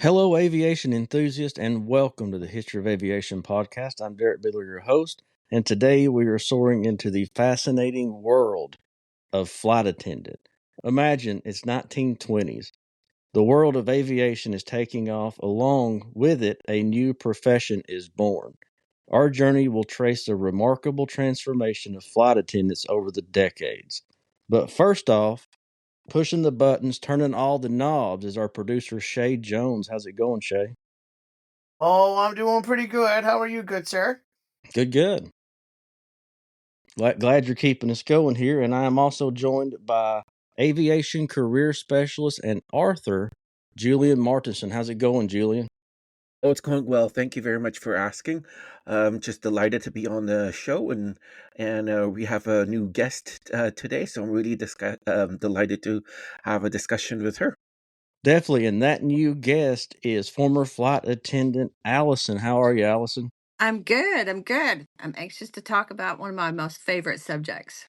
Hello, aviation enthusiast, and welcome to the History of Aviation podcast. I'm Derrick Beeler, your host, and today we are soaring into the fascinating world of flight attendant. Imagine it's 1920s. The world of aviation is taking off. Along with it, a new profession is born. Our journey will trace the remarkable transformation of flight attendants over the decades. But first off, pushing the buttons, turning all the knobs is our producer, Shae Jones. How's it going, Shae? Oh, I'm doing pretty good. How are you, good sir? Good, good. Glad you're keeping us going here. And I am also joined by aviation career specialist and author, Julien Martinson. How's it going, Julien? Oh, it's going well. Thank you very much for asking. Just delighted to be on the show, and we have a new guest today, so I'm really delighted to have a discussion with her. Definitely. And that new guest is former flight attendant Allison. How are you, Allison? I'm good. I'm good. I'm anxious to talk about one of my most favorite subjects.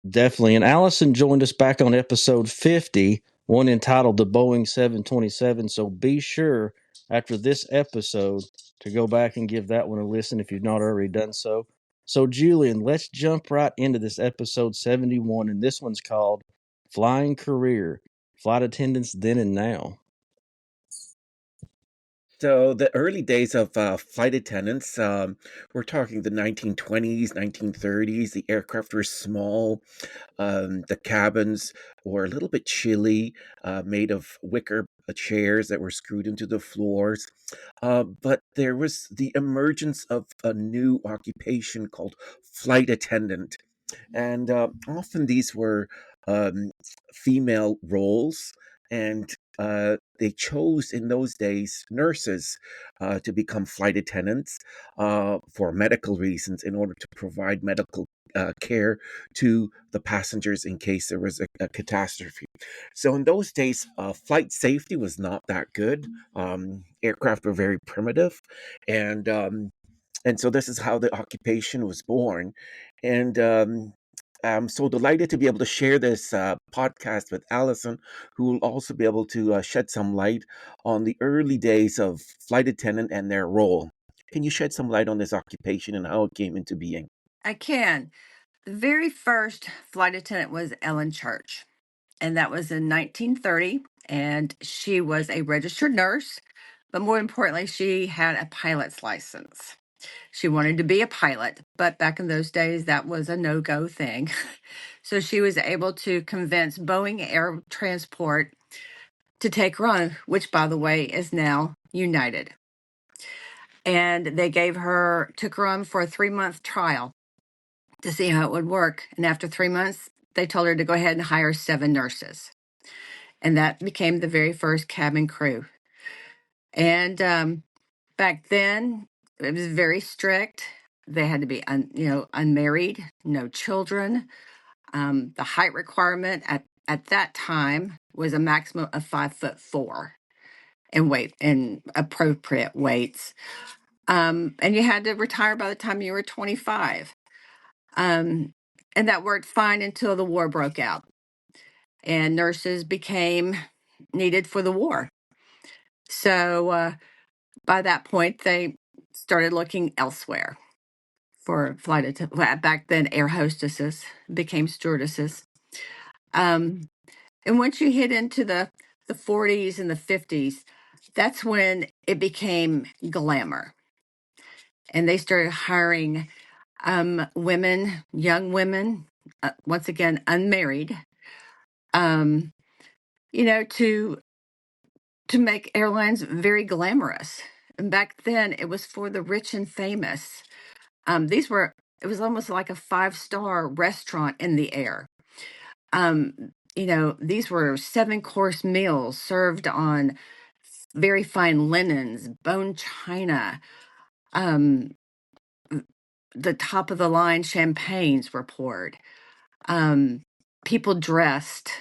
Definitely. And Allison joined us back on episode 50, one entitled The Boeing 727. So be sure after this episode to go back and give that one a listen if you've not already done so. So, Julian, let's jump right into this episode 71. And this one's called Flying Career Flight Attendants Then and Now. So the early days of flight attendants, we're talking the 1920s, 1930s. The aircraft were small. The cabins were a little bit chilly, made of wicker chairs that were screwed into the floors. But there was the emergence of a new occupation called flight attendant. And often these were um, female roles, and they chose in those days nurses to become flight attendants for medical reasons in order to provide medical care to the passengers in case there was a catastrophe. So in those days, flight safety was not that good. Aircraft were very primitive, and so this is how the occupation was born. And I'm so delighted to be able to share this podcast with Allison, who will also be able to shed some light on the early days of flight attendant and their role. Can you shed some light on this occupation and how it came into being? I can. The very first flight attendant was Ellen Church, and that was in 1930. And she was a registered nurse, but more importantly, she had a pilot's license. She wanted to be a pilot, but back in those days, that was a no go thing. So she was able to convince Boeing Air Transport to take her on, which, by the way, is now United. And they took her on for a 3-month trial to see how it would work. And after 3 months, they told her to go ahead and hire 7 nurses. And that became the very first cabin crew. And back then, it was very strict. They had to be, unmarried, no children. The height requirement at that time was a maximum of 5'4" and weight and appropriate weights. And you had to retire by the time you were 25. And that worked fine until the war broke out and nurses became needed for the war. So by that point, they started looking elsewhere for flight attendants. Back then, air hostesses became stewardesses. And once you hit into the 40s and the 50s, that's when it became glamour. And they started hiring women, young women, once again, unmarried, um, to make airlines very glamorous. And back then, it was for the rich and famous. It was almost like a 5-star restaurant in the air. These were 7-course meals served on very fine linens, bone china, um, the top of the line champagnes were poured. People dressed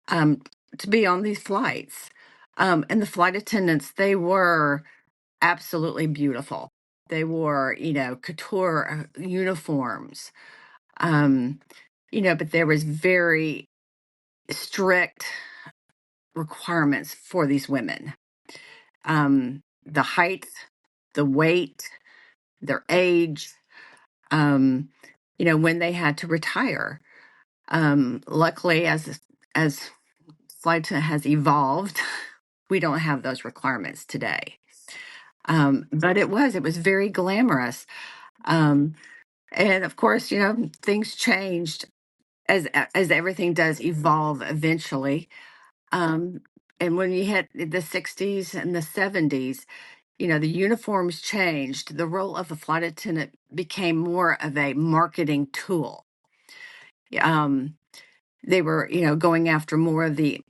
um, to be on these flights. And the flight attendants, they were absolutely beautiful. They wore, couture uniforms, but there was very strict requirements for these women. the height, the weight, their age, when they had to retire. Luckily, as flight has evolved, we don't have those requirements today. But it was very glamorous. Um, and of course, things changed as everything does evolve eventually. Um, and when you hit the 60s and the 70s, the uniforms changed. The role of the flight attendant became more of a marketing tool. Um, they were, going after more of the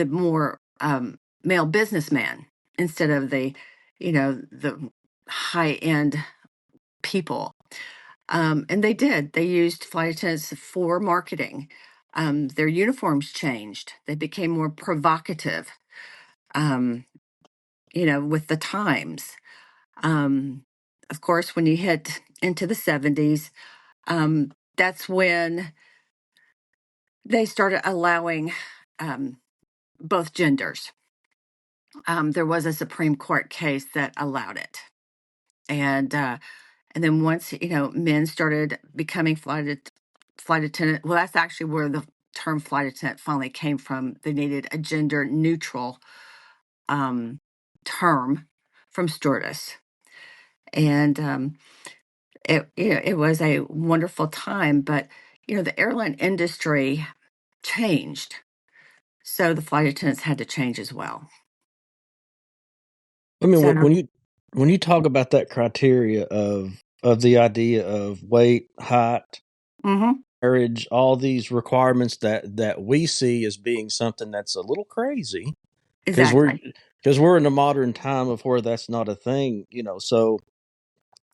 more male businessman instead of the high end people. And they did. They used flight attendants for marketing. Their uniforms changed. They became more provocative, um, with the times. Um, of course, when you hit into the 70s, that's when they started allowing both genders. There was a Supreme Court case that allowed it. And then once, men started becoming flight attendant, well, that's actually where the term flight attendant finally came from. They needed a gender neutral term from stewardess. And it was a wonderful time, but the airline industry changed, so the flight attendants had to change as well. I mean, So, when you talk about that criteria of the idea of weight, height, mhm, marriage, all these requirements that we see as being something that's a little crazy, because exactly. we're in a modern time of where that's not a thing, So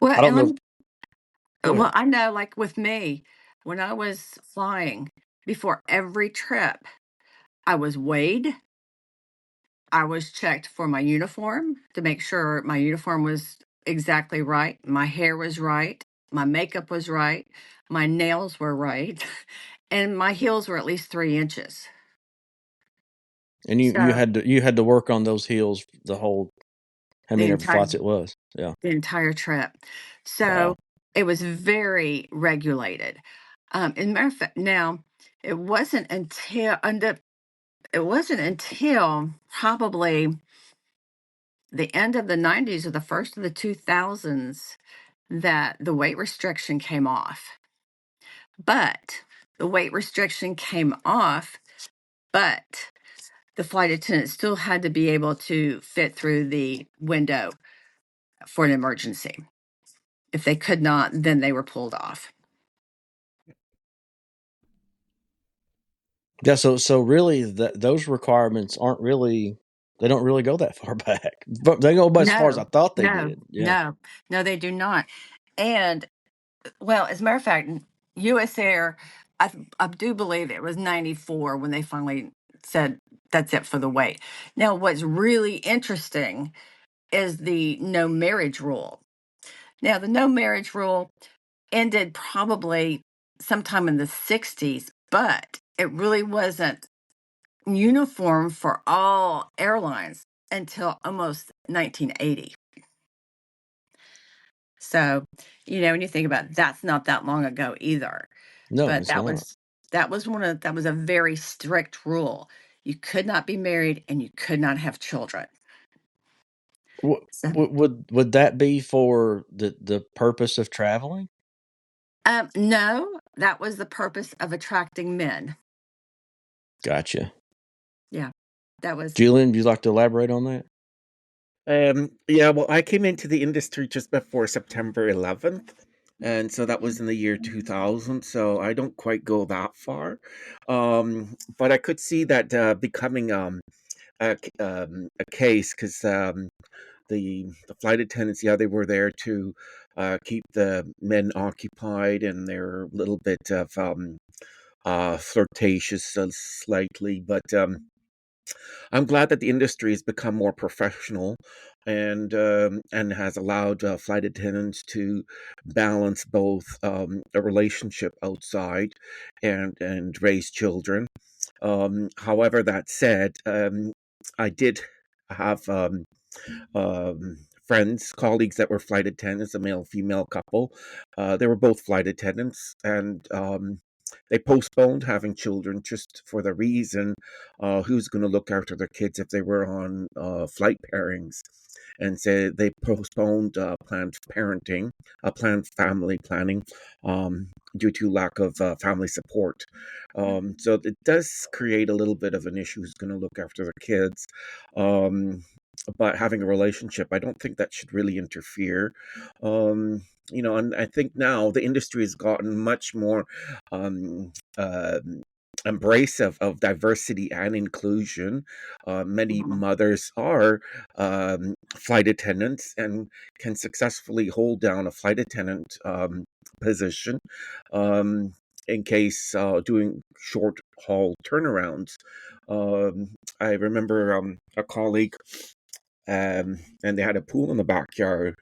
Well, I don't and know. Go ahead. I know, like with me, when I was flying, before every trip, I was weighed. I was checked for my uniform to make sure my uniform was exactly right. My hair was right. My makeup was right. My nails were right. And my heels were at least 3 inches. And you So had to work on those heels the whole how the many ever entire flights it was. Yeah. the entire trip. So Wow. it was very regulated. And matter of fact, now it wasn't until probably the end of the 90s or the first of the 2000s that the weight restriction came off. But the weight restriction came off, but the flight attendant still had to be able to fit through the window for an emergency. If they could not, then they were pulled off. Yeah, so really those requirements they don't really go that far back. But they go about as far as I No, thought they no, did. Yeah. no, no, they do not. And well, as a matter of fact, US Air, I do believe it was 94 when they finally said that's it for the weight. Now, what's really interesting is the no marriage rule. Now, the no marriage rule ended probably sometime in the 60s, but it really wasn't uniform for all airlines until almost 1980. So, when you think about it, that's not that long ago either. No, But it's not. that was a very strict rule. You could not be married and you could not have children. So, Would that be for the purpose of traveling? no, that was the purpose of attracting men. Gotcha. Yeah, that was. Julian, would you like to elaborate on that? Yeah, well, I came into the industry just before September 11th, and so that was in the year 2000. So I don't quite go that far, but I could see that becoming a case because the flight attendants, yeah, they were there to keep the men occupied, and they're a little bit of flirtatious, slightly, but. I'm glad that the industry has become more professional and has allowed flight attendants to balance both a relationship outside and raise children. However, that said, I did have friends, colleagues that were flight attendants, a male-female couple. They were both flight attendants, and they postponed having children just for the reason who's going to look after their kids if they were on flight pairings. And so they postponed planned parenting, planned family planning, due to lack of family support. So it does create a little bit of an issue who's going to look after the kids. But having a relationship, I don't think that should really interfere. And I think now the industry has gotten much more um, uh, embrace of diversity and inclusion. Many mothers are flight attendants and can successfully hold down a flight attendant position um, in case doing short haul turnarounds. I remember a colleague, and they had a pool in the backyard.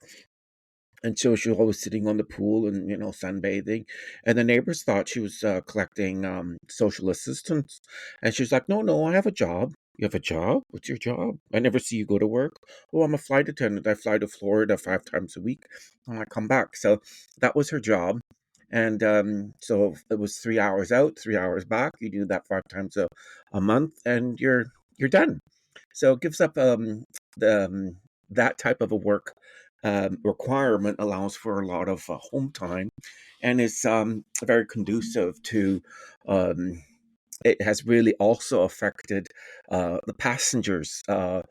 And so she was always sitting on the pool and, sunbathing. And the neighbors thought she was collecting social assistance. And she was like, no, no, I have a job. You have a job? What's your job? I never see you go to work. Oh, I'm a flight attendant. I fly to Florida 5 times a week. And I come back. So that was her job. And so it was 3 hours out, 3 hours back. You do that 5 times a month, and you're done. So it gives up that type of a work requirement allows for a lot of home time, and is very conducive to. It has really also affected the passengers. The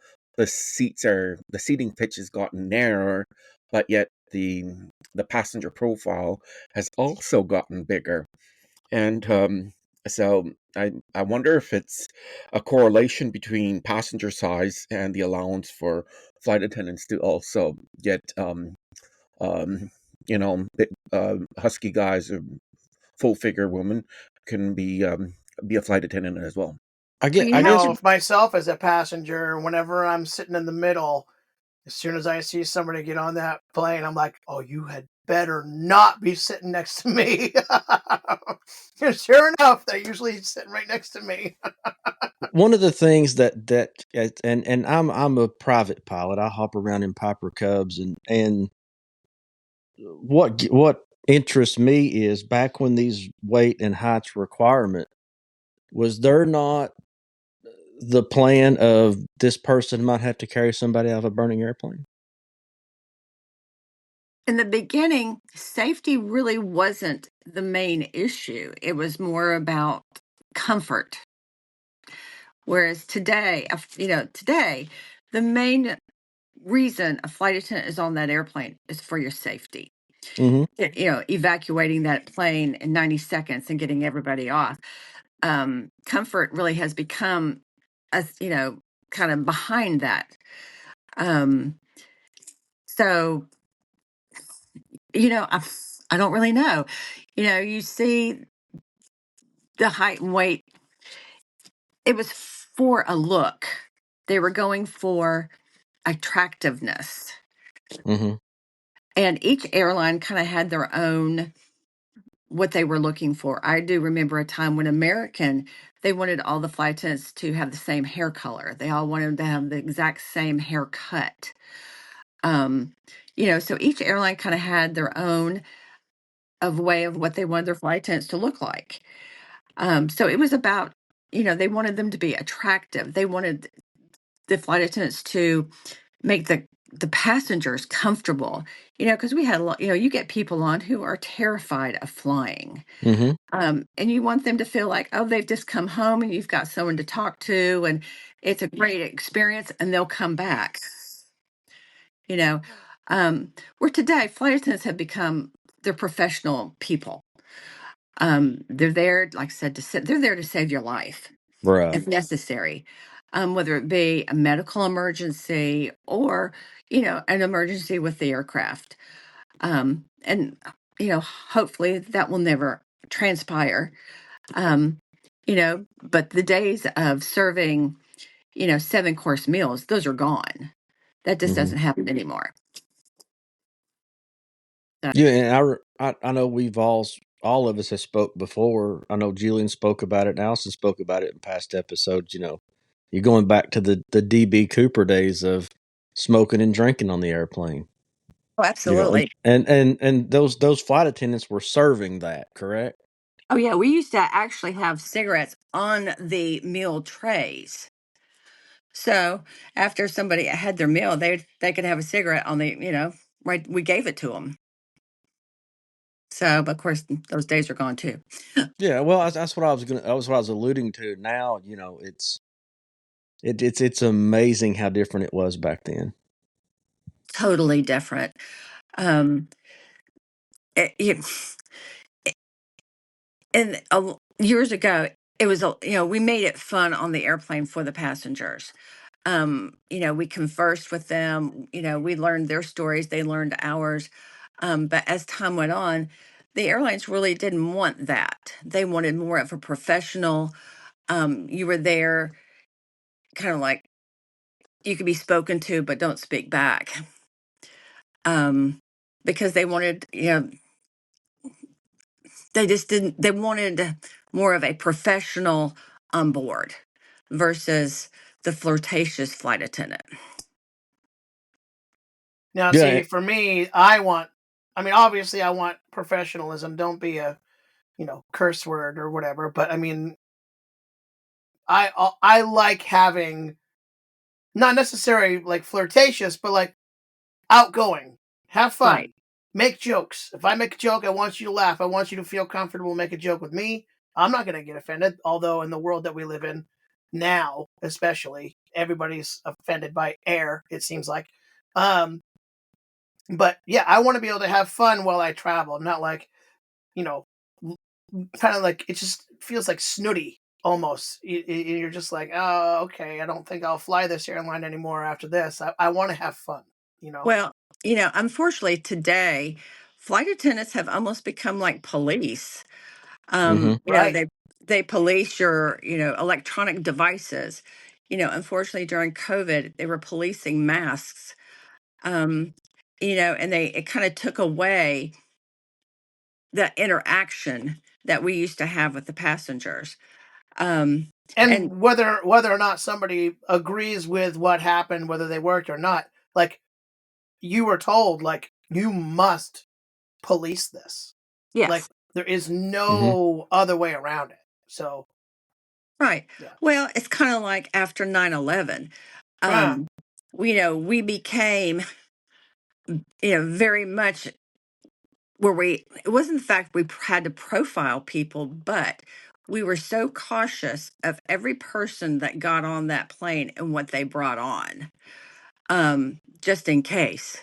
seating pitch has gotten narrower, but yet the passenger profile has also gotten bigger. And so I wonder if it's a correlation between passenger size and the allowance for flight attendants to also get, husky guys or full figure women can be a flight attendant as well. I Well, get. I guess. If myself as a passenger, whenever I'm sitting in the middle, as soon as I see somebody get on that plane, I'm like, oh, you had better not be sitting next to me. And sure enough, they're usually sitting right next to me. One of the things and I'm a private pilot. I hop around in Piper Cubs, and what interests me is back when these weight and heights requirement, was there not the plan of this person might have to carry somebody out of a burning airplane? In the beginning, safety really wasn't the main issue. It was more about comfort. Whereas today, today, the main reason a flight attendant is on that airplane is for your safety. Mm-hmm. Evacuating that plane in 90 seconds and getting everybody off. Comfort really has become, kind of behind that. So, I don't really know. You see the height and weight, it was for a look. They were going for attractiveness. Mm-hmm. And each airline kind of had their own what they were looking for. I do remember a time when American, they wanted all the flight attendants to have the same hair color. They all wanted to have the exact same haircut. So each airline kind of had their own of way of what they wanted their flight attendants to look like. So it was about, they wanted them to be attractive. They wanted the flight attendants to make the passengers comfortable, because we had a lot, you get people on who are terrified of flying. Mm-hmm. And you want them to feel like, oh, they've just come home and you've got someone to talk to and it's a great experience and they'll come back. You know, where today flight attendants have become, they're professional people. They're there, like I said, they're there to save your life Right. if necessary, whether it be a medical emergency or, an emergency with the aircraft. And, hopefully that will never transpire. But the days of serving, 7-course meals, those are gone. That just Mm-hmm. doesn't happen anymore. Yeah, and I know we've all of us have spoke before. I know Julian spoke about it, and Allison spoke about it in past episodes. You're going back to the DB Cooper days of smoking and drinking on the airplane. Oh, absolutely. And those flight attendants were serving that, correct? Oh, yeah. We used to actually have cigarettes on the meal trays. So after somebody had their meal, they could have a cigarette on the, right. We gave it to them. So, but of course, those days are gone too. Yeah, well, that's what I was that was what I was alluding to. Now, it's amazing how different it was back then. Totally different. Um, it, it, and years ago, it was, we made it fun on the airplane for the passengers. We conversed with them, we learned their stories, they learned ours. But as time went on, the airlines really didn't want that. They wanted more of a professional. You were there kind of like you could be spoken to, but don't speak back. Because they wanted, they just didn't, they wanted more of a professional on board versus the flirtatious flight attendant. Now, Yeah. see, for me, obviously I want professionalism. Don't be a, curse word or whatever. But I mean, I like having, not necessarily like flirtatious, but like outgoing. Have Right. fun. Make jokes. If I make a joke, I want you to laugh. I want you to feel comfortable. Make a joke with me. I'm not going to get offended. Although in the world that we live in now, especially, everybody's offended by air. It seems like. But yeah, I want to be able to have fun while I travel. Not like, you know, kind of like it just feels like snooty almost. You're just like, oh, okay. I don't think I'll fly this airline anymore after this. I want to have fun. Well, unfortunately today, flight attendants have almost become like police. Mm-hmm. Right. They police your, electronic devices. Unfortunately during COVID, they were policing masks. Um, and it kind of took away the interaction that we used to have with the passengers. Um, and And whether or not somebody agrees with what happened, whether they worked or not, like you were told, like you must police this. Like yes, there is Mm-hmm. no other way around it. So right. yeah. Well, it's kind of like after 9/11. Ah, Um, we became, very much where it wasn't the fact we had to profile people, but we were so cautious of every person that got on that plane and what they brought on, just in case.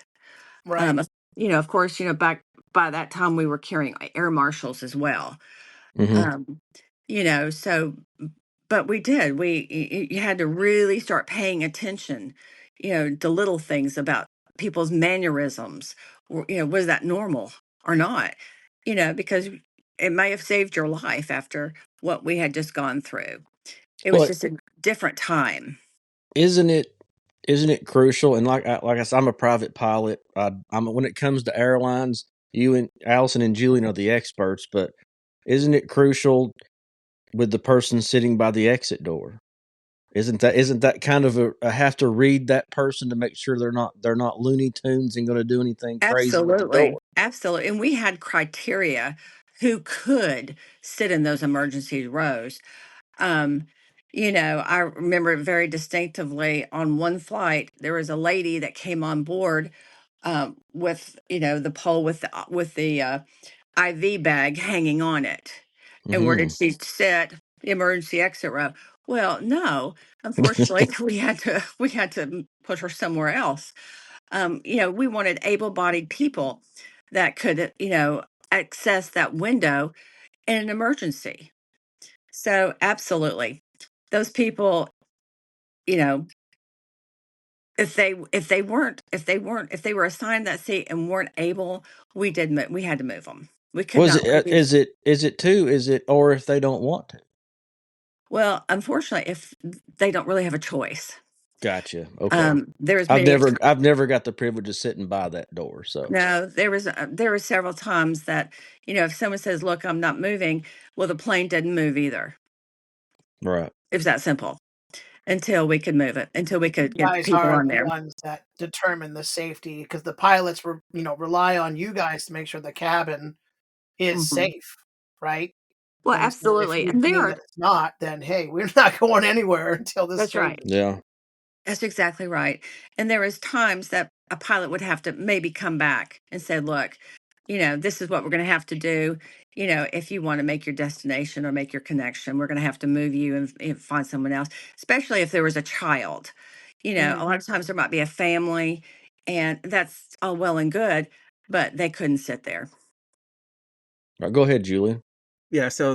right. Of course, back by that time we were carrying air marshals as well. Mm-hmm. Um, so, but we did. You had to really start paying attention, to little things about people's mannerisms. Or, was that normal or not? Because it may have saved your life after what we had just gone through. It was Well, just a different time. isn't it crucial? And like I said, I'm a private pilot. I'm when it comes to airlines, you and Allison and Julian are the experts. But isn't it crucial with the person sitting by the exit door? Isn't that kind of a have to read that person to make sure they're not Looney Tunes and going to do anything crazy with the door? Absolutely. Absolutely. And we had criteria who could sit in those emergency rows. Um, I remember it very distinctively on one flight, there was a lady that came on board with, the pole with the IV bag hanging on it. And where did Mm-hmm. she sit? The emergency exit row. Well, no, unfortunately, we had to put her somewhere else. We wanted able-bodied people that could, access that window in an emergency. So absolutely, those people, you know, if they were assigned that seat and weren't able, we had to move them. We could Was not it? leave. Is it too? Is it or if they don't want to? Well, unfortunately, if they don't really have a choice, Gotcha. Okay. there's many. I've never got the privilege of sitting by that door. So No, there were several times that if someone says, "Look, I'm not moving," well, the plane didn't move either. right. It was that simple. until we could move it, until we could You get guys people are on the there. ones that determine the safety because the pilots were, rely on you guys to make sure the cabin is Mhm. safe, right? Well, And so if absolutely, you and there deem are that it's not, then hey, we're not going anywhere until this that's right. changes. Yeah. That's exactly right. And there is times that a pilot would have to maybe come back and say, look, this is what we're going to have to do. If you want to make your destination or make your connection, we're going to have to move you and find someone else, especially if there was a child. A lot of times there might be a family, and that's all well and good, but they couldn't sit there. All right, go ahead, Julian. Yeah, so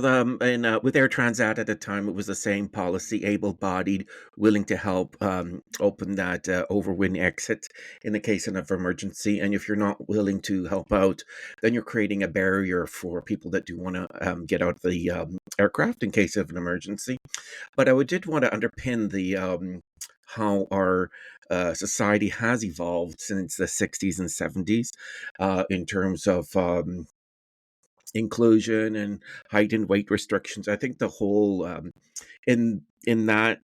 with Air Transat at the time, it was the same policy: able-bodied, willing to help open that overwind exit in the case of emergency. And if you're not willing to help out, then you're creating a barrier for people that do want to get out of the aircraft in case of an emergency. But I did want to underpin the how our society has evolved since the 60s and 70s in terms of inclusion and height and weight restrictions. I think the whole in that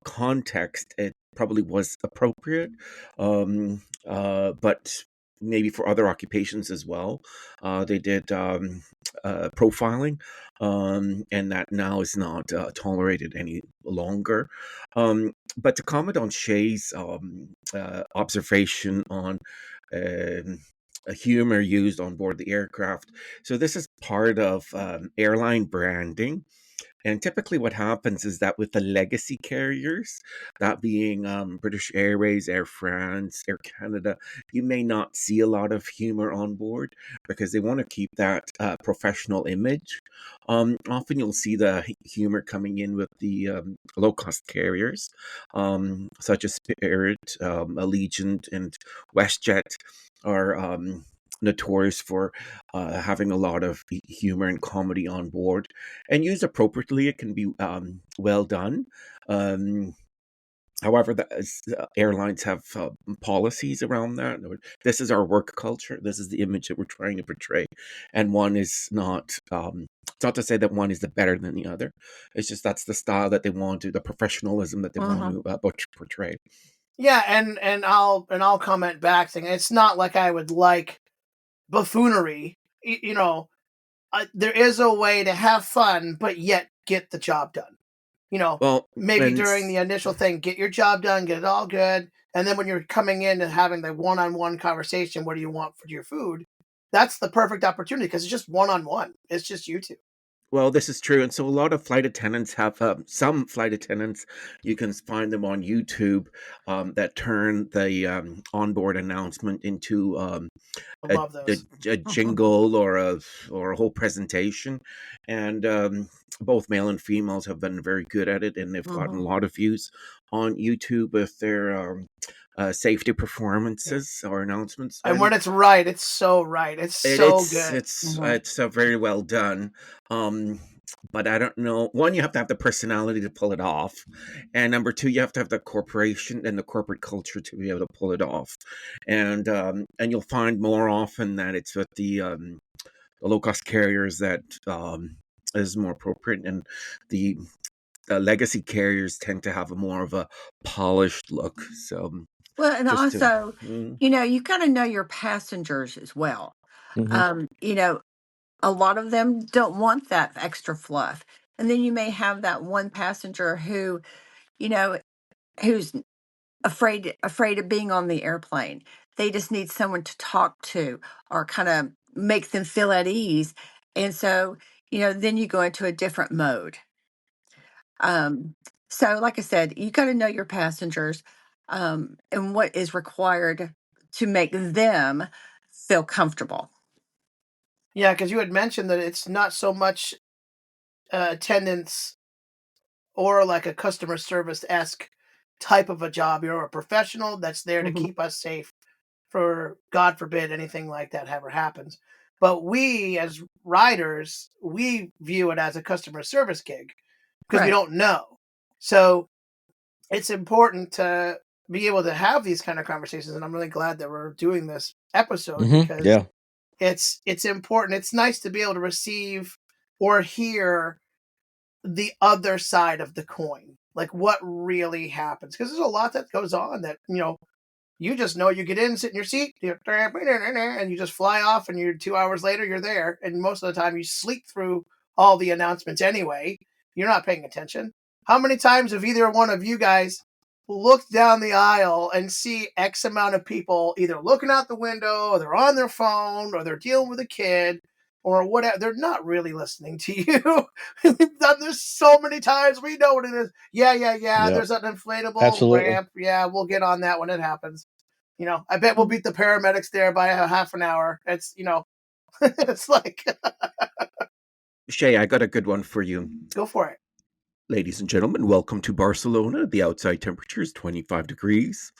context, it probably was appropriate, but maybe for other occupations as well, they did profiling, and that now is not tolerated any longer. But to comment on Shae's observation on um, humor used on board the aircraft. So this is part of airline branding. And typically, what happens is that with the legacy carriers, that being British Airways, Air France, Air Canada, you may not see a lot of humor on board because they want to keep that professional image. Often you'll see the humor coming in with the low cost carriers, such as Spirit, Allegiant, and WestJet are notorious for having a lot of humor and comedy on board, and used appropriately, it can be well done. Um, However, airlines have policies around that. This is our work culture. This is the image that we're trying to portray, and one is not. It's not to say that one is the better than the other. It's just that's the style that they want to, the professionalism that they want to portray. Yeah, and I'll comment back saying it's not like I would like buffoonery. There is a way to have fun, but yet get the job done. Well, Maybe and during the initial thing, get your job done, get it all good, and then when you're coming in and having the one-on-one conversation, what do you want for your food? That's the perfect opportunity because it's just one-on-one. It's just you two. well, this is true, and so a lot of flight attendants have some flight attendants. You can find them on YouTube that turn the onboard announcement into I a, love a, those. a jingle or a whole presentation, and both male and females have been very good at it, and they've gotten a lot of views on YouTube with their safety performances or announcements. And And when it's right, it's so right. It's so good. it's very well done. Um, but I don't know. One, you have to have the personality to pull it off, and number two, you have to have the corporation and the corporate culture to be able to pull it off. And you'll find more often that it's with the low cost carriers that is more appropriate, and the legacy carriers tend to have a more of a polished look. So Well, and just to. also, you kind of know your passengers as well. Mm-hmm. A lot of them don't want that extra fluff. And then you may have that one passenger you know, who's afraid of being on the airplane. They just need someone to talk to or kind of make them feel at ease. And so, then you go into a different mode. So like I said, you got to know your passengers, and what is required to make them feel comfortable. Yeah, because you had mentioned that it's not so much attendance or like a customer service esque type of a job. You're a professional that's there to Mhm. keep us safe for God forbid anything like that ever happens. But we as riders, we view it as a customer service gig because we Right. don't know. So it's important to be able to have these kind of conversations. And I'm really glad that we're doing this episode Mm-hmm. because Yeah. it's important. It's nice to be able to receive or hear the other side of the coin. like what really happens, because there's a lot that goes on that you just know. You get in, sit in your seat, and you just fly off, and you're 2 hours later you're there, and most of the time you sleep through all the announcements anyway. You're not paying attention. How many times have either one of you guys looked down the aisle and see X amount of people either looking out the window, or they're on their phone, or they're dealing with a kid, or whatever? They're not really listening to you. We've done this so many times. We know what it is. Yeah. Yep. There's an inflatable Absolutely. ramp. Yeah, we'll get on that when it happens. I bet we'll beat the paramedics there by a half an hour. It's it's like, Shae, I got a good one for you. go for it. Ladies and gentlemen, welcome to Barcelona. The outside temperature is 25 degrees.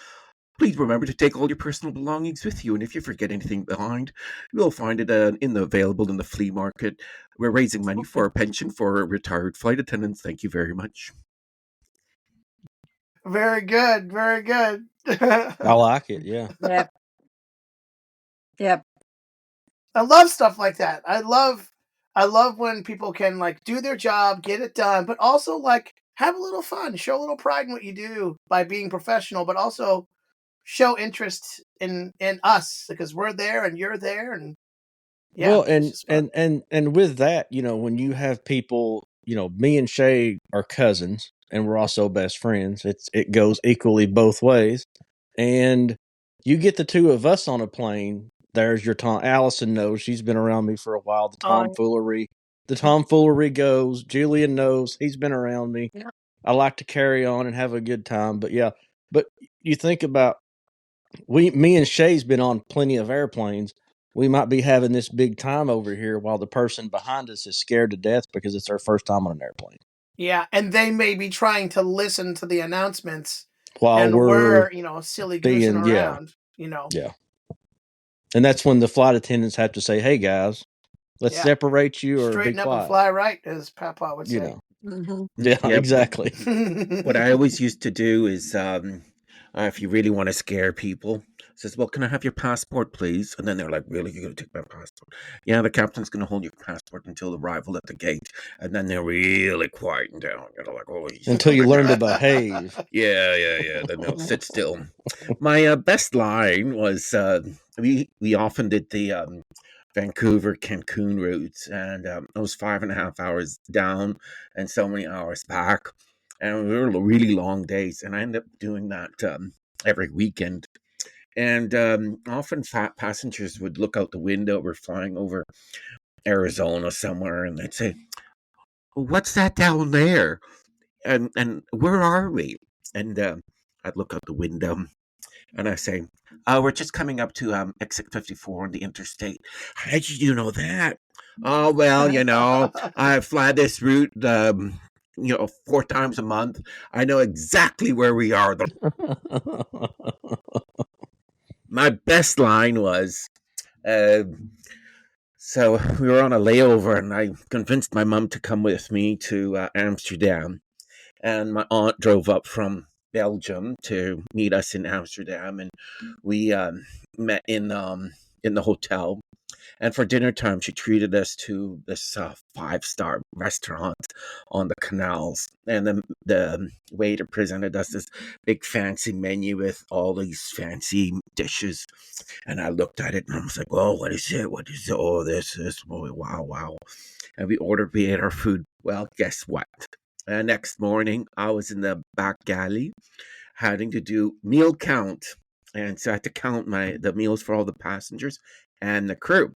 Please remember to take all your personal belongings with you, and if you forget anything behind, you'll find it available in the flea market. We're raising money for a pension for retired flight attendants. Thank you very much. Very good. Very good. I like it. Yeah. Yep. I love stuff like that. I love when people can like do their job, get it done, but also like have a little fun, show a little pride in what you do by being professional, but also show interest in us, because we're there and you're there, and yeah, Well, it's and just fun. and with that, when you have people, me and Shae are cousins, and we're also best friends. It goes equally both ways, and you get the two of us on a plane. There's your Tom. Allison knows, she's been around me for a while. The tomfoolery goes. Julien knows, he's been around me. Yeah. I like to carry on and have a good time, but yeah. But you think about, me and Shae's been on plenty of airplanes. We might be having this big time over here while the person behind us is scared to death because it's their first time on an airplane. Yeah, and they may be trying to listen to the announcements While and we're we're silly goosing being, around. yeah. And that's when the flight attendants have to say, "Hey guys, let's Yeah. separate you or be Straighten up and quiet." fly right, as Papa would say. Yeah, Yep. exactly. What I always used to do is, if you really want to scare people, says, "Well, can I have your passport, please?" And then they're like, "Really, you're going to take my passport?" Yeah, the captain's going to hold your passport until arrival at the gate, and then they're really quieting down. You're like, "Oh, Until you learn to behave. yeah." Then they'll sit still. My best line was, we often did the Vancouver Cancun routes, and it was 5.5 hours down and so many hours back, and we were really long days. And I ended up doing that every weekend. And often passengers would look out the window. We're flying over Arizona somewhere, and they'd say, "What's that down there?" And where are we? And I'd look out the window, and I say, "We're just coming up to exit 54 on the interstate." "How did you know that?" "Oh, well, I fly this route, 4 times a month. I know exactly where we are." My best line was, so we were on a layover, and I convinced my mom to come with me to Amsterdam. And my aunt drove up from Belgium to meet us in Amsterdam, and we met in the hotel. And for dinner time, she treated us to this 5-star restaurant on the canals, and the waiter presented us this big fancy menu with all these fancy dishes. And I looked at it, and I was like, "Oh, what is it? What is it? Oh, this, oh, wow." And we ate our food. Well, guess what? Next morning, I was in the back galley having to do meal count. And so I had to count the meals for all the passengers and the crew.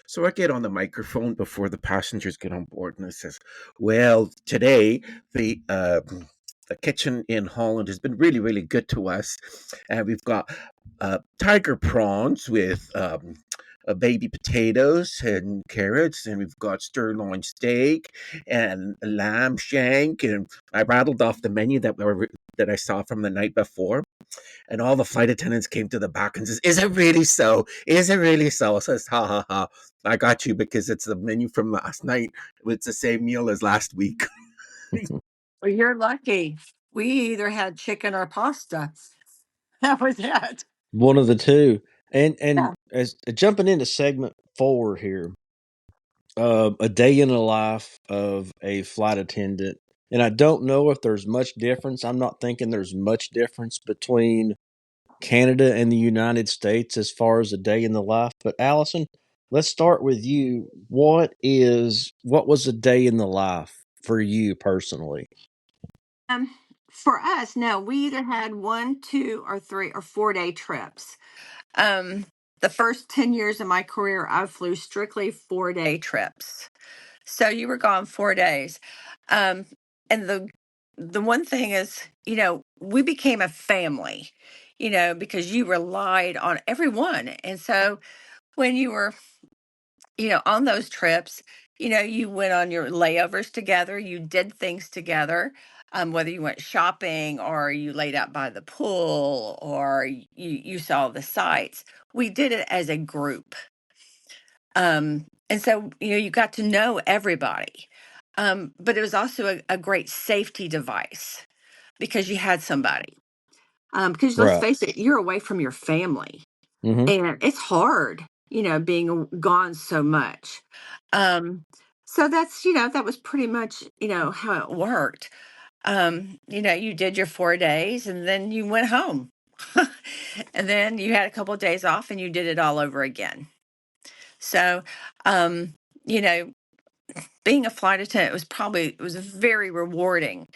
So I get on the microphone before the passengers get on board, and it says, "Well, today the kitchen in Holland has been really, really good to us, and we've got tiger prawns with baby potatoes and carrots, and we've got sirloin steak and lamb shank." And I rattled off the menu that I saw from the night before. And all the flight attendants came to the back and says, "Is it really so? Is it really so?" I says, "Ha ha ha. I got you, because it's the menu from last night. It's the same meal as last week." Well, you're lucky. We either had chicken or pasta. That was it. One of the two. And Yeah. as jumping into segment 4 here, a day in the life of a flight attendant. And I don't know if there's much difference. I'm not thinking there's much difference between Canada and the United States as far as a day in the life. But Allison, let's start with you. What was a day in the life for you personally? Um, for us, no, we either had 1, 2, or 3 or 4 day trips. Um, the first 10 years of my career, I flew strictly 4 day trips. So you were gone 4 days. Um, and the one thing is, we became a family, because you relied on everyone. And so when you were, on those trips, you went on your layovers together, you did things together. Whether you went shopping or you laid out by the pool or you saw the sights, we did it as a group. And so, you got to know everybody. But it was also a great safety device because you had somebody. Because let's Right. face it, you're away from your family Mm-hmm. and it's hard, being gone so much. So that was pretty much, how it worked. You did your 4 days and then you went home. And then you had a couple of days off and you did it all over again. So, um, you know, being a flight attendant it was very rewarding.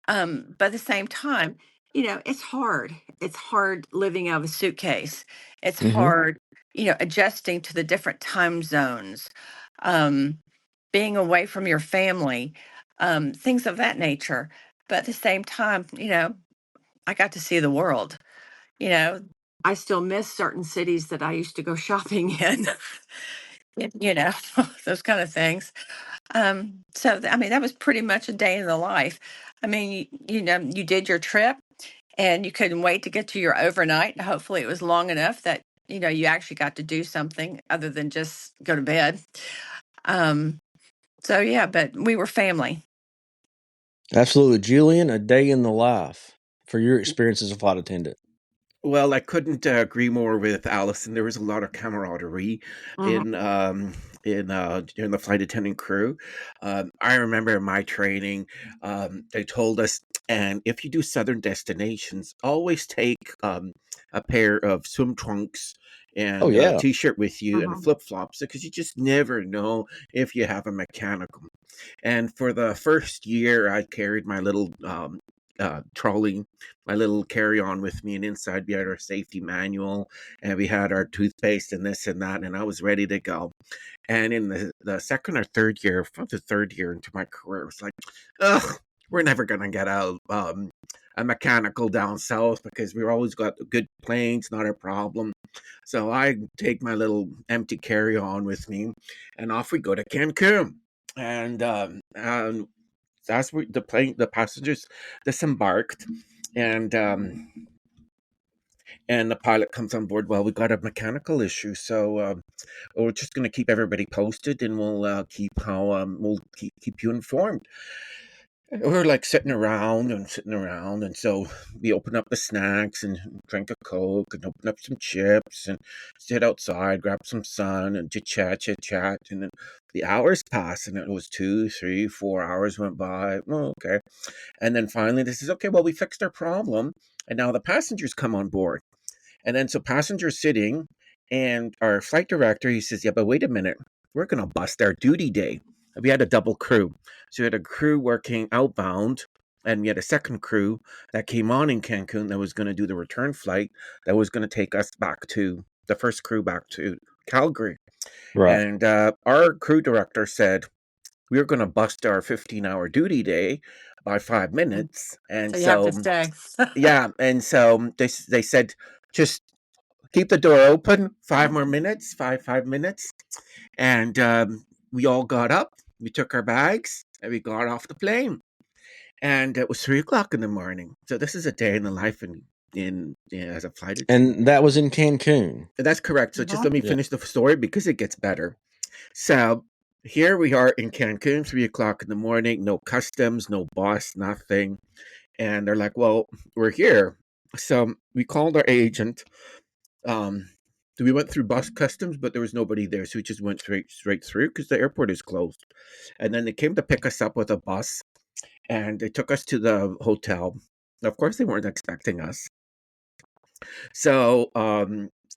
But at the same time, it's hard. It's hard living out of a suitcase. It's Mm-hmm. hard, adjusting to the different time zones, um, being away from your family, things of that nature. But at the same time, I got to see the world. You know, I still miss certain cities that I used to go shopping in. you know, those kind of things. I mean, that was pretty much a day in the life. I mean, you did your trip and you couldn't wait to get to your overnight. Hopefully, it was long enough that, you actually got to do something other than just go to bed. Um, so, yeah, but we were family. Absolutely. Julian, a day in the life for your experience as a flight attendant. Well, I couldn't agree more with Allison. There was a lot of camaraderie Mhm. in the flight attendant crew. I remember in my training, they told us, and if you do southern destinations, always take a pair of swim trunks Oh, and a yeah. t-shirt with you and Mhm. flip flops because you just never know if you have a mechanical. And for the first year, I carried my little trolley, my little carry-on with me, and inside we had our safety manual and we had our toothpaste and this and that, and I was ready to go. And in the second or third year, from the third year into my career, it was like, ugh, we're never gonna get a mechanical down south because we've always got good planes, not a problem. So I take my little empty carry-on with me, and off we go to Cancun. And as the passengers disembarked, and and the pilot comes on board. Well, we got a mechanical issue, so we're just going to keep everybody posted, and we'll keep you informed. And we're like sitting around, and so we open up the snacks and drink a Coke and open up some chips and sit outside, grab some sun and chit chat, and then the hours pass, and it was 2, 3, 4 hours went by. Oh, okay. And then finally, this is okay. Well, we fixed our problem, and now the passengers come on board. And then so passengers sitting, and our flight director, he says, "Yeah, but wait a minute, we're gonna bust our duty day." And we had a double crew, so we had a crew working outbound, and we had a second crew that came on in Cancun that was going to do the return flight that was going to take us back to the first crew back to Calgary. Right. And our crew director said, we were going to bust our 15-hour duty day by 5 minutes. And So you have to so, stay. yeah. And so they said, just keep the door open 5 more minutes, 5 minutes. And we all got up, we took our bags, and we got off the plane. And it was 3 o'clock in the morning. So this is a day in the life in as a flight attendant. And that was in Cancun. That's correct. So just Mhm. let me Yeah. finish the story because it gets better. So here we are in Cancun, 3 o'clock in the morning, no customs, no boss, nothing. And they're like, well, we're here. So we called our agent. Um, so we went through bus customs, but there was nobody there. So we just went straight through because the airport is closed. And then they came to pick us up with a bus. and they took us to the hotel. Of course, they weren't expecting us. So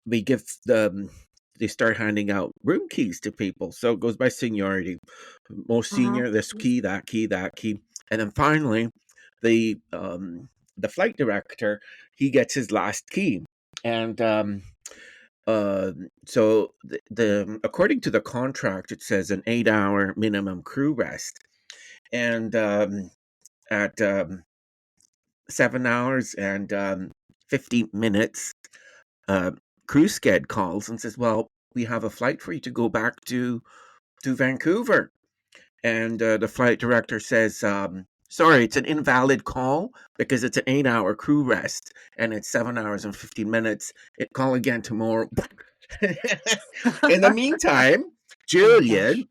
we give they start handing out room keys to people. So it goes by seniority. Most senior, this key, that key, that key, and then finally, the flight director, he gets his last key, and so the according to the contract, it says an 8-hour minimum crew rest, and at 7 hours and 50 minutes, crew sched calls and says, "Well, we have a flight for you to go back to Vancouver." And the flight director says, "Sorry, it's an invalid call because it's an 8-hour crew rest and it's 7 hours and 15 minutes. Call again tomorrow." In the meantime, Oh my gosh.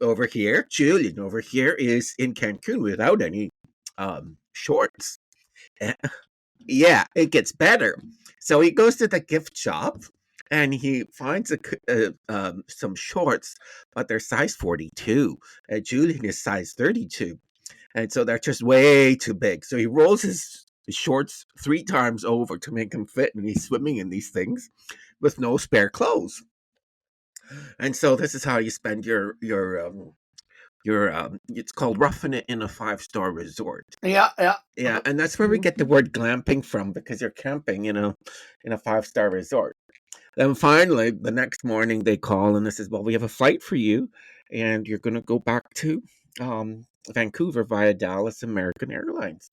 Julian over here is in Cancun without any shorts. Yeah, it gets better. So he goes to the gift shop and he finds some shorts, but they're size 42. Julian is size 32. And so they're just way too big. So he rolls his shorts 3 times over to make them fit, and he's swimming in these things with no spare clothes. And so this is how you spend your it's called roughing it in a 5-star resort. Yeah. Yeah, and that's where we get the word glamping from, because you're camping, in a 5-star resort. Then finally, the next morning they call and they says, "Well, we have a flight for you, and you're going to go back to Vancouver via Dallas American Airlines."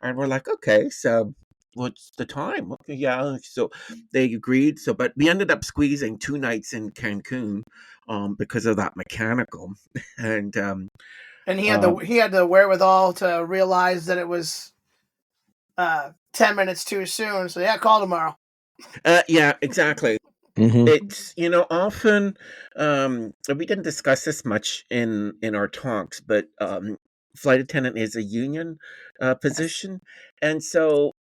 And we're like, "Okay, so what's the time?" Okay, yeah. So they agreed. So, but we ended up squeezing 2 nights in Cancun because of that mechanical, and And he had the wherewithal to realize that it was 10 minutes too soon. So yeah, call tomorrow. yeah, exactly. Mm-hmm. It's, often, we didn't discuss this much in our talks, but flight attendant is a union position, and so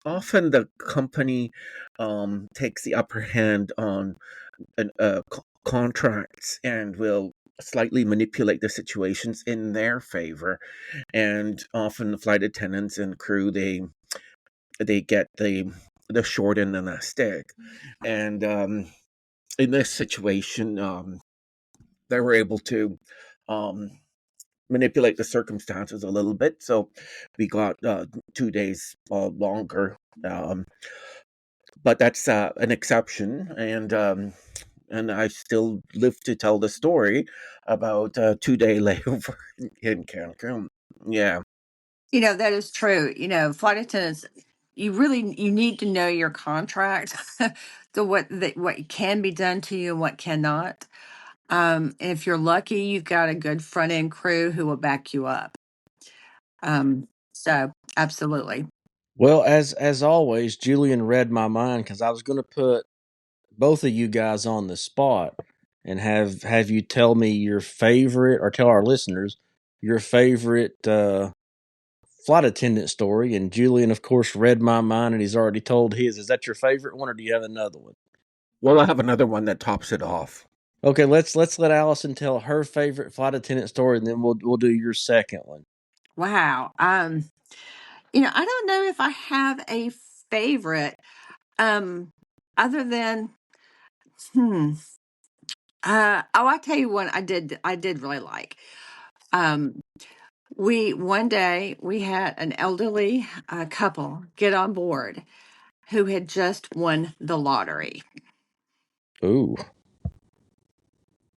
often the company takes the upper hand on contracts and will slightly manipulate the situations in their favor, and often the flight attendants and crew, they get the short end of the stick, and in this situation, they were able to manipulate the circumstances a little bit. So we got 2 days longer, but that's an exception, and I still live to tell the story about a 2-day layover in Cancun. Yeah. That is true. Flight attendants, you need to know your contract, what can be done to you and what cannot. And if you're lucky, you've got a good front end crew who will back you up. So absolutely. Well, as always, Julian read my mind because I was going to put both of you guys on the spot and have you tell me your favorite, or tell our listeners your favorite flight attendant story. And Julian, of course, read my mind and he's already told his. Is that your favorite one, or do you have another one? Well, I have another one that tops it off. Okay, let's let Allison tell her favorite flight attendant story, and then we'll do your second one. Wow. I don't know if I have a favorite, other than, hmm. I tell you one I did really like. Um, one day we had an elderly couple get on board who had just won the lottery. Ooh.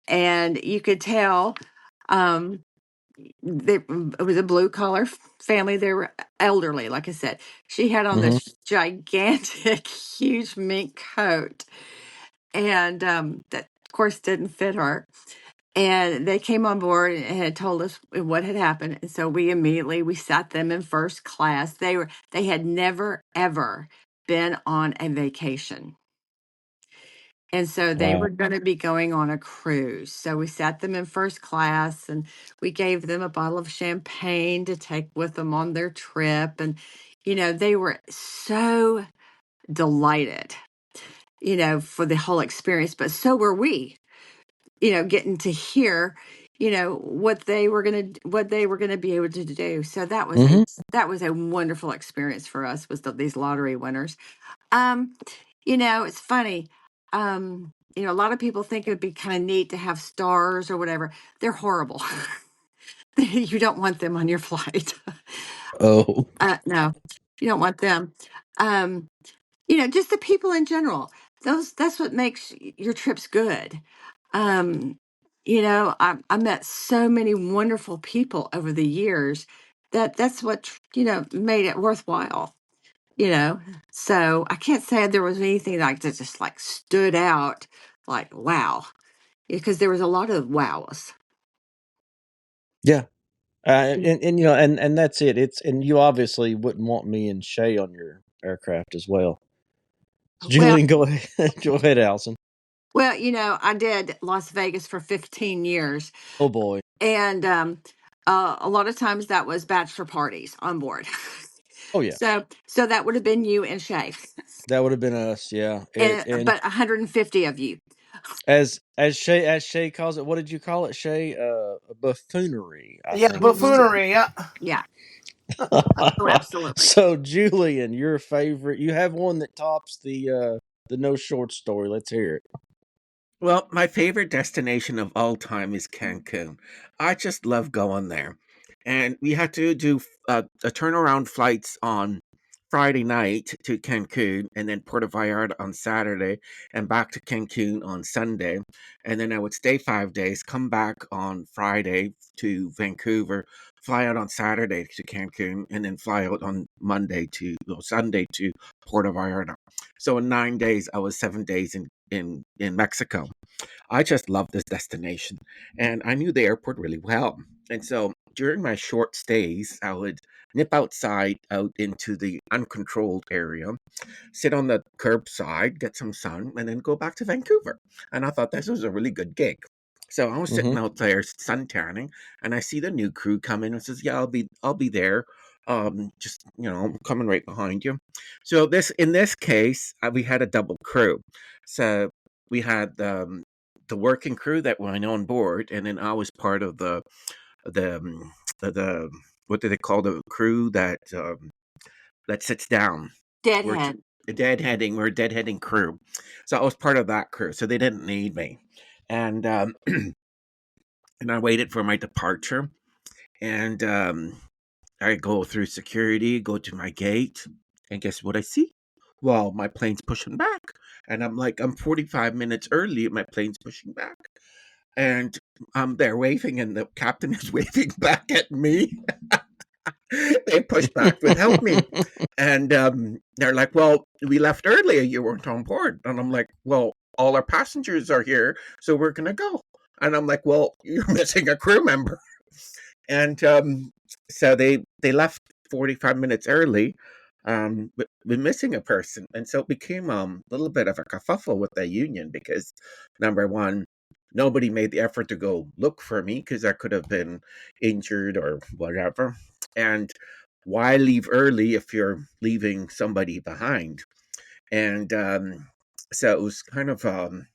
And you could tell, um, it was a blue collar family. They were elderly, like I said. She had on Mm-hmm. this gigantic, huge mink coat, and that, of course, didn't fit her. And they came on board and had told us what had happened. And so we sat them in first class. They had never ever been on a vacation. And so they Wow. were going to be going on a cruise. So we sat them in first class and we gave them a bottle of champagne to take with them on their trip. And, they were so delighted, for the whole experience. But so were we, getting to hear, what they were gonna be able to do. So that was a wonderful experience for us. Was these lottery winners? It's funny. A lot of people think it'd be kind of neat to have stars or whatever. They're horrible. You don't want them on your flight. Oh, No, you don't want them. Um, just the people in general. That's what makes your trips good. Um, I met so many wonderful people over the years that's what, made it worthwhile, you know. So I can't say there was anything like that just like stood out like wow. Because there was a lot of wows. yeah. And and that's it. And you obviously wouldn't want me and Shae on your aircraft as well. Well, Julian, go ahead. Go ahead, Allison. well, I did Las Vegas for 15 years. Oh boy. And a lot of times that was bachelor parties on board. Oh yeah. So that would have been you and Shae. That would have been us. Yeah. And But 150 of you. as Shae calls it, what did you call it, Shae? Buffoonery, I Yeah, think you said. buffoonery. Yeah. Yeah. Oh, absolutely. So Julian, your favorite? You have one that tops the no short story. Let's hear it. Well, my favorite destination of all time is Cancun. I just love going there. And we had to do a turnaround flights on Friday night to Cancun and then Puerto Vallarta on Saturday and back to Cancun on Sunday. And then I would stay 5 days, come back on Friday to Vancouver, fly out on Saturday to Cancun, and then fly out on Sunday to Puerto Vallarta. So in 9 days, I was 7 days in Mexico. I just love this destination, and I knew the airport really well. And so during my short stays, I would nip outside out into the uncontrolled area, sit on the curbside, get some sun, and then go back to Vancouver. And I thought this was a really good gig. So I was sitting out there sun tanning, and I see the new crew come in and says, "Yeah, I'll be there. Just I'm coming right behind you." So in this case, we had a double crew. So we had the working crew that went on board, and then I was part of the the what do they call the crew that sits down? We're Deadhead. deadheading. We're a deadheading crew, so I was part of that crew. So they didn't need me, and and I waited for my departure, and I go through security, go to my gate, and guess what I see? Well, my plane's pushing back, and I'm like, I'm 45 minutes early. My plane's pushing back. And I'm there waving, and the captain is waving back at me. They pushed back without me. And they're like, "Well, we left earlier. You weren't on board." And I'm like, "Well, all our passengers are here, so we're going to go." And I'm like, "Well, you're missing a crew member." And so they left 45 minutes early, with missing a person. And so it became a little bit of a kerfuffle with the union because, number one, nobody made the effort to go look for me because I could have been injured or whatever. And why leave early if you're leaving somebody behind? And so it was kind of um,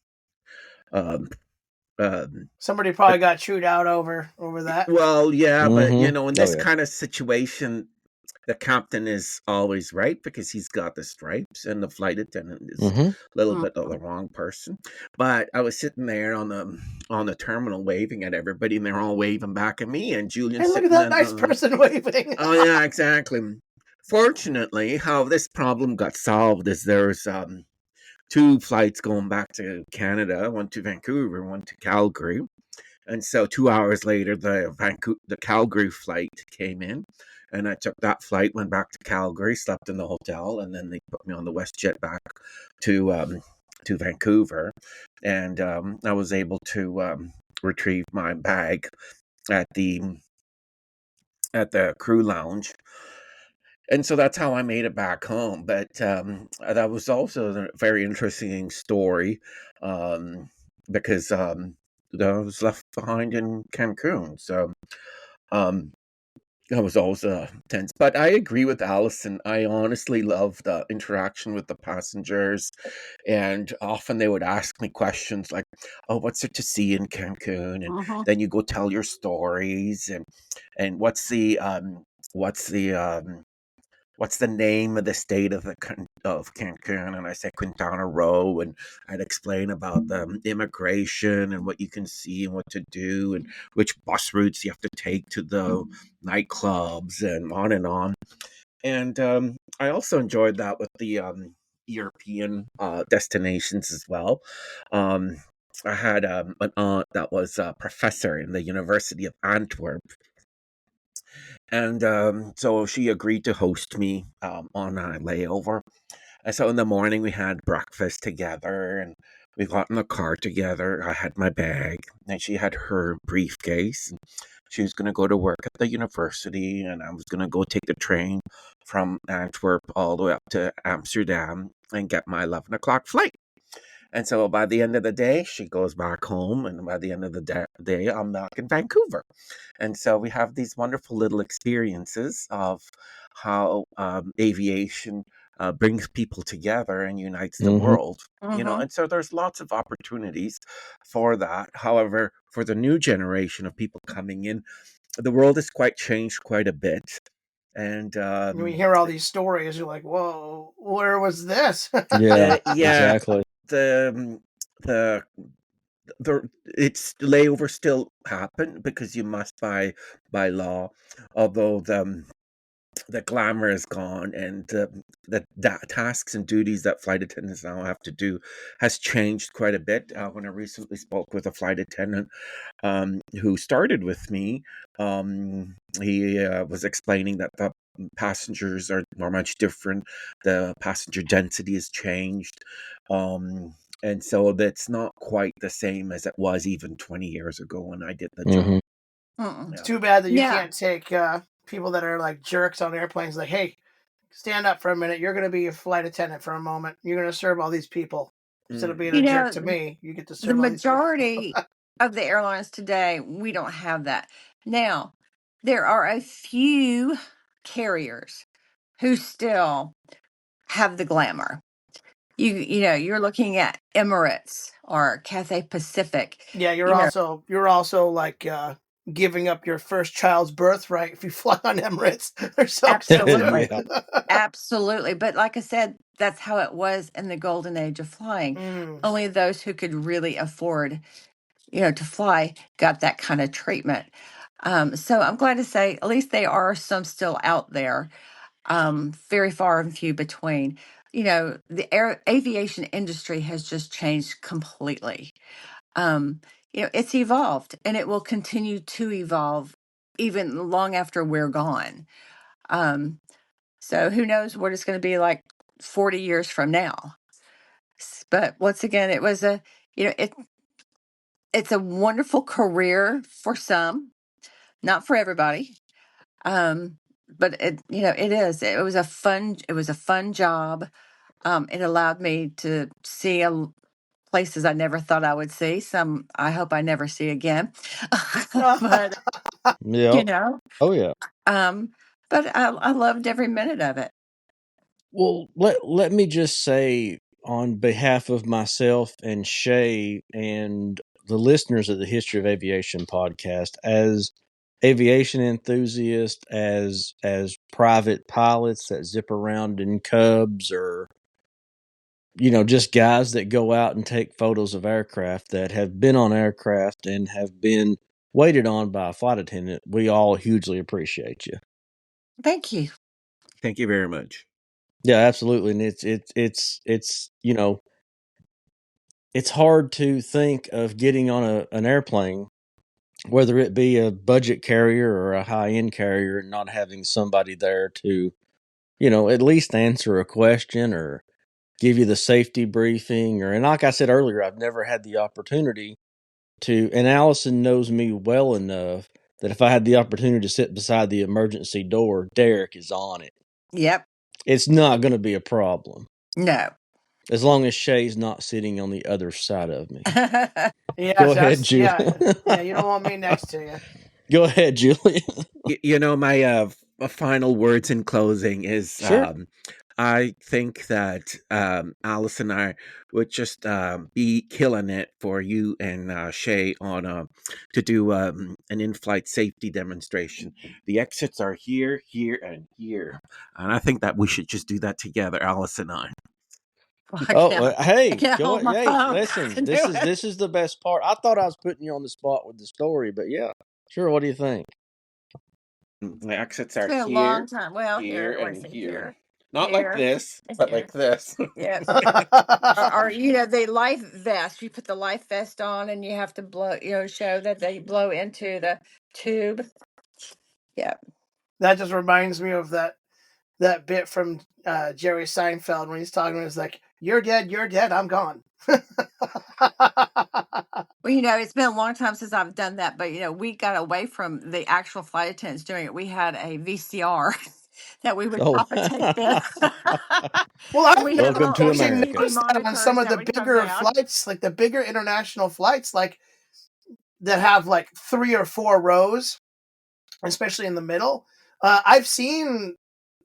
Somebody probably got chewed out over that. well, yeah, but in Oh this yeah. kind of situation, the captain is always right because he's got the stripes, and the flight attendant is a little bit of the wrong person. But I was sitting there on the terminal waving at everybody, and they're all waving back at me. And Julian's Hey, look at sitting that nice person waving. Oh yeah, exactly. Fortunately, how this problem got solved is there's two flights going back to Canada, one to Vancouver, one to Calgary. And so 2 hours later, the Calgary flight came in, and I took that flight, went back to Calgary, slept in the hotel, and then they put me on the WestJet back to Vancouver, and I was able to retrieve my bag at the crew lounge. And so that's how I made it back home. But that was also a very interesting story, because I was left behind in Cancun. So um, That was always tense. But I agree with Allison. I honestly love the interaction with the passengers. And often they would ask me questions like, oh, what's there to see in Cancun? And Mhm. then you go tell your stories. And what's the name of the state of of Cancun? And I said Quintana Roo, and I'd explain about the immigration and what you can see and what to do, and which bus routes you have to take to the nightclubs, and on and on. And I also enjoyed that with the European destinations as well. Um, I had an aunt that was a professor in the University of Antwerp, and so she agreed to host me on a layover. And so in the morning, we had breakfast together and we got in the car together. I had my bag and she had her briefcase. And she was going to go to work at the university, and I was going to go take the train from Antwerp all the way up to Amsterdam and get my 11 o'clock flight. And so by the end of the day, she goes back home, and by the end of the day, I'm back in Vancouver. And so we have these wonderful little experiences of how aviation brings people together and unites the world. Mhm. And so there's lots of opportunities for that. However, for the new generation of people coming in, the world has quite changed quite a bit. And When you hear all these stories, you're like, "Whoa, where was this?" Yeah, yeah, exactly. the the it's layover still happen because you must by law, although the glamour is gone, and the tasks and duties that flight attendants now have to do has changed quite a bit. When I recently spoke with a flight attendant who started with me, he was explaining that the passengers are much different. The passenger density has changed. And so that's not quite the same as it was even 20 years ago when I did the job. Mm-mm. It's Yeah. too bad that you Yeah. can't take people that are like jerks on airplanes. Like, hey, stand up for a minute. You're going to be a flight attendant for a moment. You're going to serve all these people. Instead of being You a jerk know, to me, you get to the serve all these people. majority of the airlines today, we don't have that. Now, there are a few carriers who still have the glamour. You're looking at Emirates or Cathay Pacific. Yeah, You know, you're also like giving up your first child's birthright if you fly on Emirates. They're so expensive. absolutely. Yeah. Absolutely. But like I said, that's how it was in the golden age of flying. Mm. Only those who could really afford, to fly got that kind of treatment. So I'm glad to say at least there are some still out there, very far and few between. The aviation industry has just changed completely. Um, it's evolved and it will continue to evolve even long after we're gone. Um, so who knows what it's going to be like 40 years from now. But once again, it was it's a wonderful career for some, not for everybody. Um, but it was a fun job. It allowed me to see places I never thought I would see. Some I hope I never see again. But you Yep. know, Oh yeah. um, but I loved every minute of it. Well, let me just say on behalf of myself and Shae and the listeners of the History of Aviation podcast, as aviation enthusiasts, as private pilots that zip around in Cubs, or just guys that go out and take photos of aircraft that have been on aircraft and have been waited on by a flight attendant, we all hugely appreciate you. Thank you. Thank you very much. Yeah, absolutely. And it's hard to think of getting on an airplane, whether it be a budget carrier or a high end carrier, and not having somebody there to, at least answer a question or give you the safety briefing. And like I said earlier, I've never had the opportunity to, and Allison knows me well enough that if I had the opportunity to sit beside the emergency door, Derrick is on it. Yep. It's not going to be a problem No. as long as Shae's not sitting on the other side of me. Yes, Go ahead, that's Julie. yeah, yeah. You don't want me next to you. Go ahead, Julie. My final words in closing is Sure. I think that Allison and I would just be killing it for you and Shae on to do an in-flight safety demonstration. The exits are here, here, and here, and I think that we should just do that together, Allison and I. Oh, I hey, can't go hold my hey, phone listen. to do it. This is the best part. I thought I was putting you on the spot with the story, but yeah, sure. What do you think? The exits It's are been a long here, time. Well, here, here, what and is it? here. Here, Not like here, this, and but here. like this. Yes. Or the life vest. You put the life vest on, and you have to blow. Show that they blow into the tube. Yeah. That just reminds me of that bit from Jerry Seinfeld when he's talking. He's like, you're dead, I'm gone." Well, it's been a long time since I've done that, but we got away from the actual flight attendants doing it. We had a VCR that we would Oh, pop a tape in. Well, And we had welcome to little actually America. TV noticed that on some monitors of that the would come bigger down. flights, like the bigger international flights, like that have like 3 or 4 rows, especially in the middle. I've seen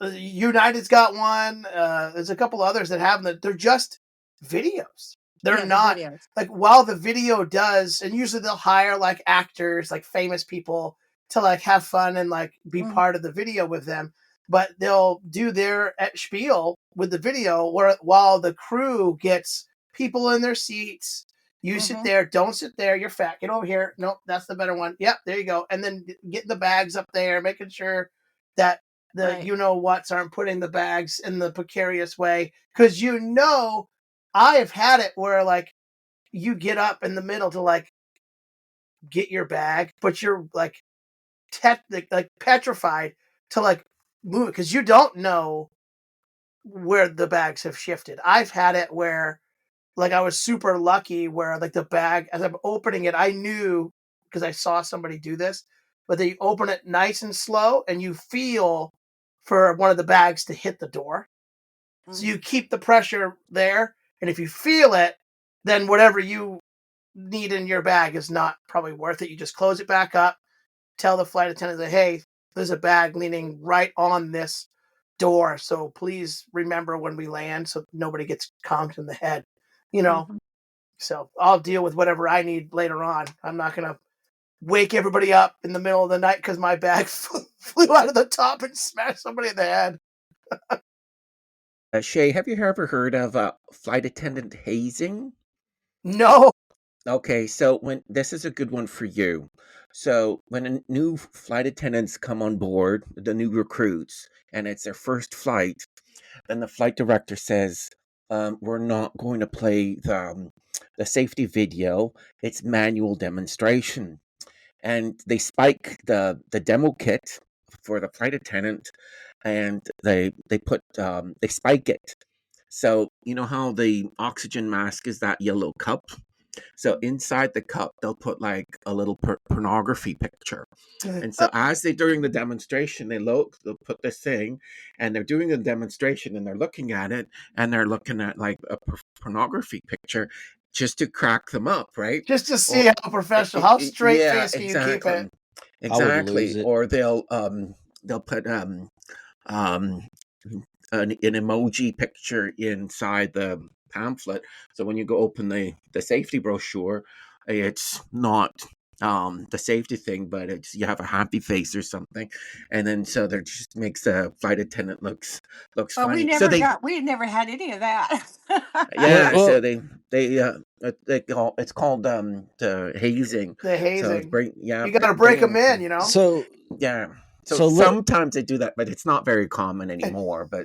United's got one. There's a couple others that have them. They're just videos. They're Yeah, the not videos. like, while the video does, and usually they'll hire like actors, like famous people, to like have fun and like be Mhm. part of the video with them. But they'll do their spiel with the video while the crew gets people in their seats. You sit Mhm. there, don't sit there, you're fat. Get over here. Nope, that's the better one. Yep, there you go. And then getting the bags up there, making sure that the Right. whats aren't putting the bags in the precarious way. Because I have had it where like you get up in the middle to like get your bag, but you're like like petrified to like move it because you don't know where the bags have shifted. I've had it where like I was super lucky where like the bag, as I'm opening it, I knew because I saw somebody do this, but they open it nice and slow and you feel for one of the bags to hit the door. So you keep the pressure there. And if you feel it, then whatever you need in your bag is not probably worth it. You just close it back up, tell the flight attendant that, hey, there's a bag leaning right on this door. So please remember when we land so nobody gets conked in the head. Mhm. So I'll deal with whatever I need later on. I'm not going to wake everybody up in the middle of the night because my bag flew out of the top and smashed somebody in the head. Shae, have you ever heard of flight attendant hazing? No. Okay, so when this is a good one for you. So when new flight attendants come on board, the new recruits, and it's their first flight, then the flight director says, "We're not going to play the safety video. It's manual demonstration." And they spike the demo kit for the flight attendant, and they spike it. So you know how the oxygen mask is that yellow cup. So inside the cup, they'll put like a little pornography picture. And so as they're doing the demonstration, they'll put this thing, and they're doing the demonstration, and they're looking at it, and they're looking at like a pornography picture just to crack them up, right? Just to see Or how professional, how straight yeah, faced can you keep exactly, it? I would lose exactly. it. Or they'll put um an emoji picture inside the pamphlet. So when you go open the safety brochure, it's not the safety thing, but it's you have a happy face or something, and then so there just makes the flight attendant looks Well, funny. So we never had any of that. Well, yeah, so well, it's called the hazing. The So hazing. yeah, You got to break bring them them. in. so Yeah. So so let sometimes they do that, but it's not very common anymore. But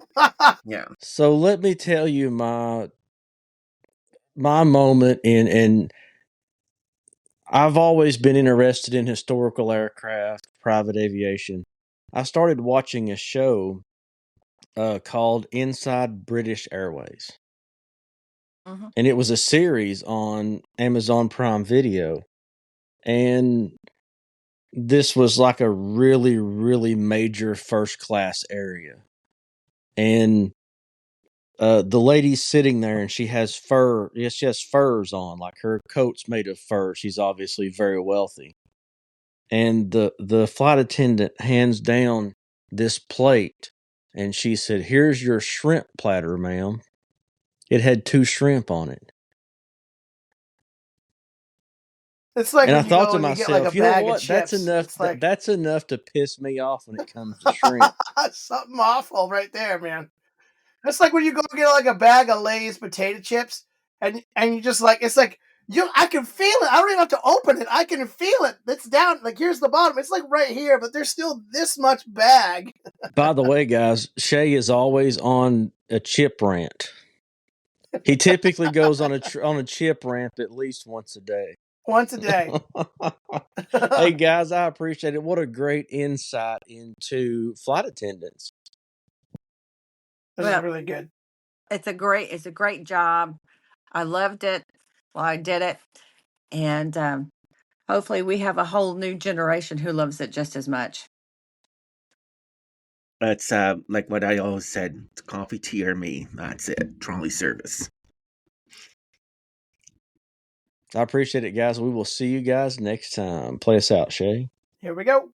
yeah. so let me tell you my moment in I've always been interested in historical aircraft, private aviation. I started watching a show called Inside British Airways. Mhm. And it was a series on Amazon Prime Video. And this was like a really, really major first class area. And the lady's sitting there and she has fur. Yes, she has furs on, like her coat's made of fur. She's obviously very wealthy. and the flight attendant hands down this plate, and she said, "Here's your shrimp platter, ma'am." It had 2 shrimp on it. It's like And I when you thought go to and you get like a myself, you know bag of what? That's chips. enough. It's like That's enough to piss me off when it comes to shrimp. something awful right there, man. That's like when you go get like a bag of Lay's potato chips, and you just like, it's like, I can feel it. I don't even have to open it. I can feel it. It's down. Like, here's the bottom. It's like right here, but there's still this much bag. By the way, guys, Shae is always on a chip rant. He typically goes on a chip rant at least once a day. Once a day. Hey guys, I appreciate it. What a great insight into flight attendants. This is really good. It's a great job. I loved it while I did it, and hopefully we have a whole new generation who loves it just as much. That's like what I always said. It's coffee, tea, or me. That's it. Trolley service. I appreciate it, guys. We will see you guys next time. Play us out, Shae. Here we go.